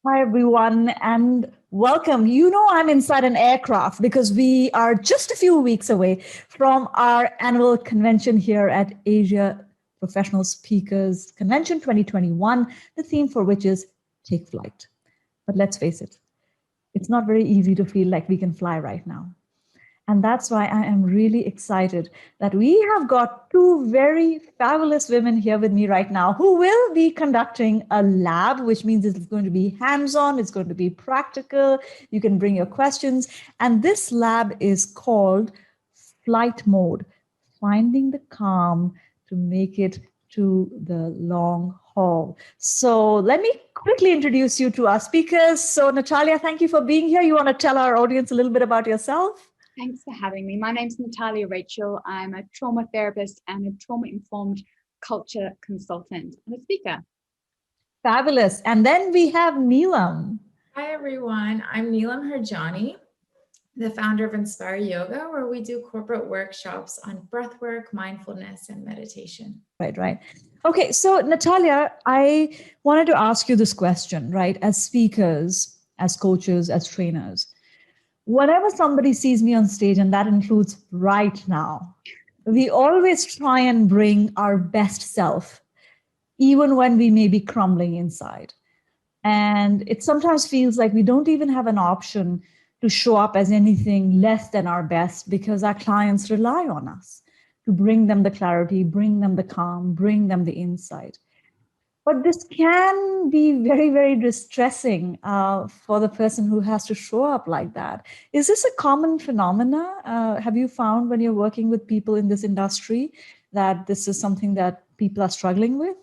Hi, everyone, and welcome. You know, I'm inside an aircraft because we are just a few weeks away from our annual convention here at Asia Professional Speakers Convention 2021, the theme for which is Take Flight. But let's face it, it's not very easy to feel like we can fly right now. And that's why I am really excited that we have got two very fabulous women here with me right now who will be conducting a lab, which means it's going to be hands on, it's going to be practical. You can bring your questions. And this lab is called Flight Mode, Finding the Calm to Make It to the Long Haul. So let me quickly introduce you to our speakers. So, Natalia, thank you for being here. You want to tell our audience a little bit about yourself? Thanks for having me. My name's Natalia Rachel. I'm a trauma therapist and a trauma-informed culture consultant and a speaker. Fabulous. And then we have Neelam. Hi, everyone. I'm Neelam Harjani, the founder of Inspire Yoga, where we do corporate workshops on breathwork, mindfulness, and meditation. Right. Okay, so Natalia, I wanted to ask you this question, right? As speakers, as coaches, as trainers, whenever somebody sees me on stage, and that includes right now, we always try and bring our best self, even when we may be crumbling inside. And it sometimes feels like we don't even have an option to show up as anything less than our best because our clients rely on us to bring them the clarity, bring them the calm, bring them the insight. But this can be very, very distressing for the person who has to show up like that. Is this a common phenomena? Have you found when you're working with people in this industry that this is something that people are struggling with?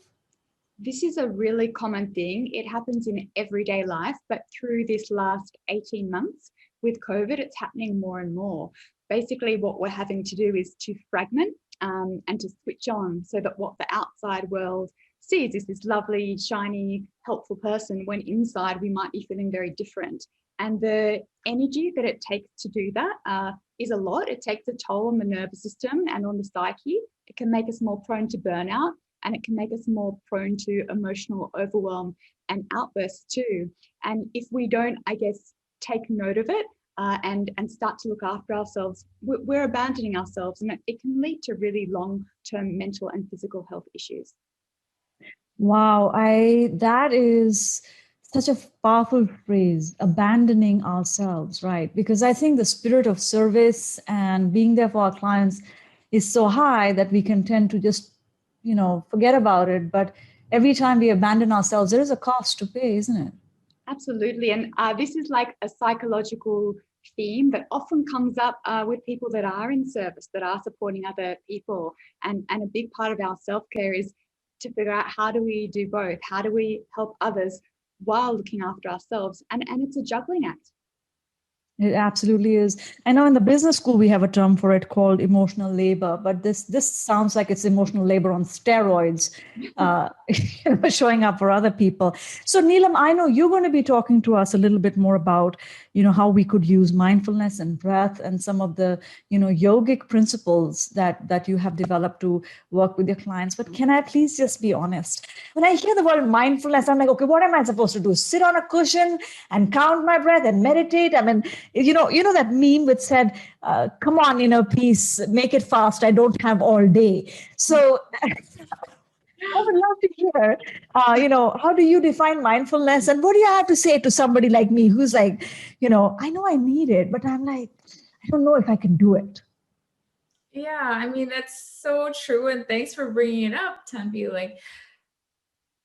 This is a really common thing. It happens in everyday life, but through this last 18 months with COVID, it's happening more and more. Basically, what we're having to do is to fragment and to switch on so that what the outside world sees is this lovely, shiny, helpful person, when inside we might be feeling very different. And the energy that it takes to do that is a lot. It takes a toll on the nervous system and on the psyche. It can make us more prone to burnout, and it can make us more prone to emotional overwhelm and outbursts too. And if we don't, I guess, take note of it and start to look after ourselves, we're abandoning ourselves, and it can lead to really long-term mental and physical health issues. Wow, I that is such a powerful phrase, abandoning ourselves, right? Because I think the spirit of service and being there for our clients is so high that we can tend to just, forget about it. But every time we abandon ourselves, there is a cost to pay, isn't it? Absolutely. And this is like a psychological theme that often comes up with people that are in service, that are supporting other people. And a big part of our self-care is to figure out, how do we do both? How do we help others while looking after ourselves? And it's a juggling act. It absolutely is. I know in the business school we have a term for it called emotional labor, but this sounds like it's emotional labor on steroids, showing up for other people. So Neelam, I know you're going to be talking to us a little bit more about, how we could use mindfulness and breath and some of the, yogic principles that you have developed to work with your clients. But can I please just be honest? When I hear the word mindfulness, I'm like, okay, what am I supposed to do? Sit on a cushion and count my breath and meditate? I mean, you know that meme which said, "Come on, peace, make it fast. I don't have all day." So I would love to hear, how do you define mindfulness, and what do you have to say to somebody like me who's like, I know I need it, but I'm like, I don't know if I can do it. Yeah, I mean, that's so true. And thanks for bringing it up, Tanvi. Like,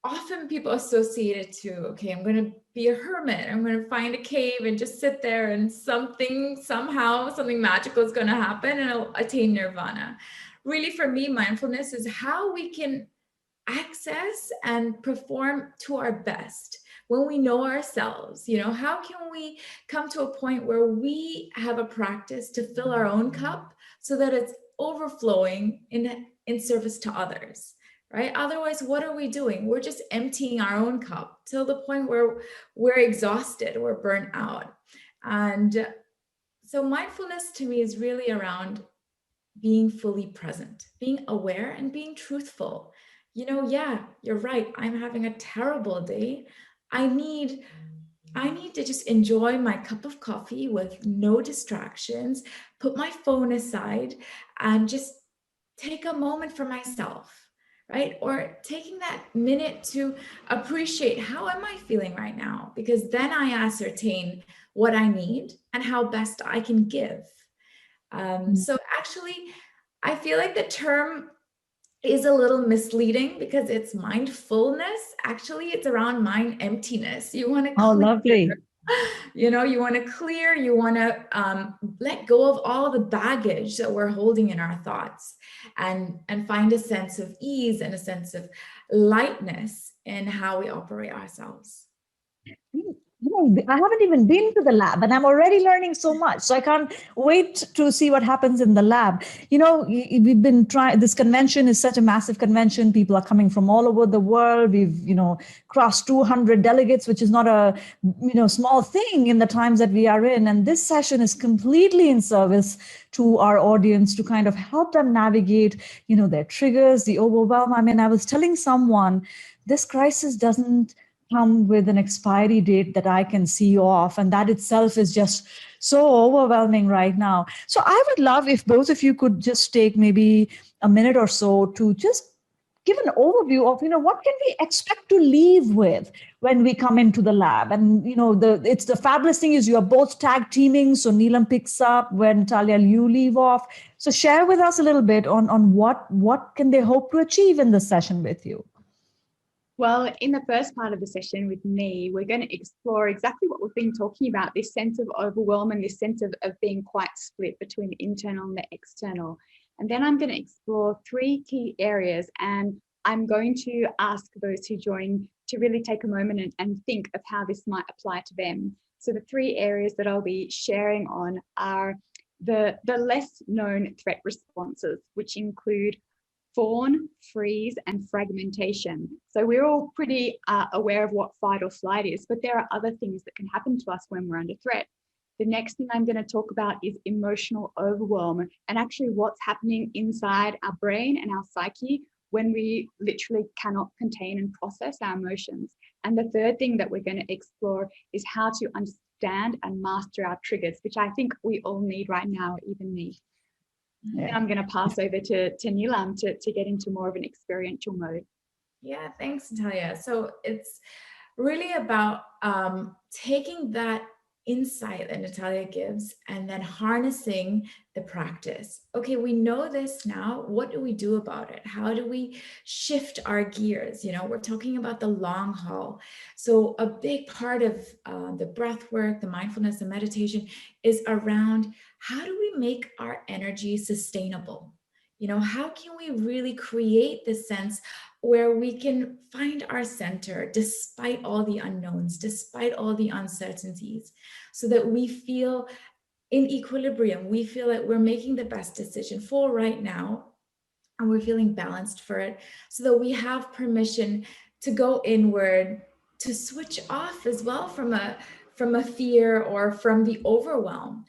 often people associate it to, okay, I'm going to be a hermit. I'm going to find a cave and just sit there, and something magical is going to happen and I'll attain nirvana. Really, for me, mindfulness is how we can access and perform to our best when we know ourselves. How can we come to a point where we have a practice to fill our own cup so that it's overflowing in service to others, right? Otherwise, what are we doing? We're just emptying our own cup till the point where we're exhausted, we're burnt out. And so mindfulness to me is really around being fully present, being aware, and being truthful. Yeah, you're right. I'm having a terrible day. I need I need to just enjoy my cup of coffee with no distractions, put my phone aside, and just take a moment for myself, right? Or taking that minute to appreciate, how am I feeling right now? Because then I ascertain what I need and how best I can give. So actually, I feel like the term is a little misleading because it's mindfulness. Actually, it's around mind emptiness. You want to Oh, clear, lovely. you want to clear, you want to let go of all the baggage that we're holding in our thoughts, and find a sense of ease and a sense of lightness in how we operate ourselves. I haven't even been to the lab and I'm already learning so much. So I can't wait to see what happens in the lab. We've been trying, this convention is such a massive convention. People are coming from all over the world. We've, crossed 200 delegates, which is not a, small thing in the times that we are in. And this session is completely in service to our audience to kind of help them navigate, their triggers, the overwhelm. I mean, I was telling someone, this crisis doesn't come with an expiry date that I can see off. And that itself is just so overwhelming right now. So I would love if both of you could just take maybe a minute or so to just give an overview of, what can we expect to leave with when we come into the lab. And, it's the fabulous thing is you're both tag teaming. So Neelam picks up where Natalia, you leave off. So share with us a little bit on what can they hope to achieve in this session with you. Well, in the first part of the session with me, we're going to explore exactly what we've been talking about, this sense of overwhelm and this sense of being quite split between the internal and the external. And then I'm going to explore 3 key areas, and I'm going to ask those who join to really take a moment and think of how this might apply to them. So the 3 areas that I'll be sharing on are the less known threat responses, which include fawn, freeze, and fragmentation. So we're all pretty aware of what fight or flight is, but there are other things that can happen to us when we're under threat. The next thing I'm going to talk about is emotional overwhelm, and actually what's happening inside our brain and our psyche when we literally cannot contain and process our emotions. And the third thing that we're going to explore is how to understand and master our triggers, which I think we all need right now, even me. Yeah. I'm going to pass over to Neelam to get into more of an experiential mode. Yeah, thanks, Natalia. So it's really about taking that insight that Natalia gives and then harnessing the practice. Okay, we know this now. What do we do about it? How do we shift our gears? We're talking about the long haul. So a big part of the breath work, the mindfulness, the meditation is around how do we make our energy sustainable? How can we really create this sense where we can find our center despite all the unknowns, despite all the uncertainties, so that we feel in equilibrium, we feel that we're making the best decision for right now, and we're feeling balanced for it, so that we have permission to go inward, to switch off as well from a fear or from the overwhelm.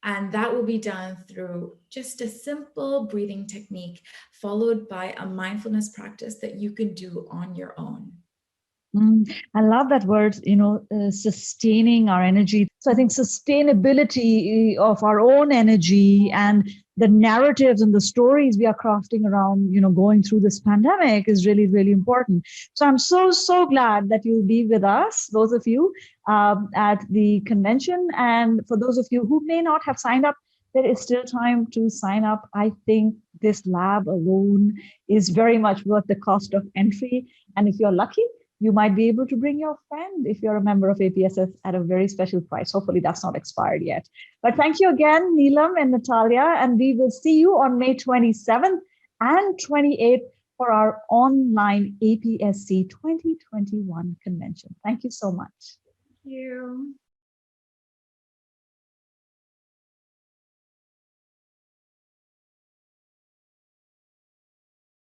And that will be done through just a simple breathing technique followed by a mindfulness practice that you can do on your own. I love that word, sustaining our energy. So I think sustainability of our own energy and the narratives and the stories we are crafting around, going through this pandemic is really, really important. So I'm so glad that you'll be with us, those of you, at the convention. And for those of you who may not have signed up, there is still time to sign up. I think this lab alone is very much worth the cost of entry. And if you're lucky, you might be able to bring your friend if you're a member of APSS at a very special price. Hopefully that's not expired yet. But thank you again, Neelam and Natalia, and we will see you on May 27th and 28th for our online APSC 2021 convention. Thank you so much. Thank you.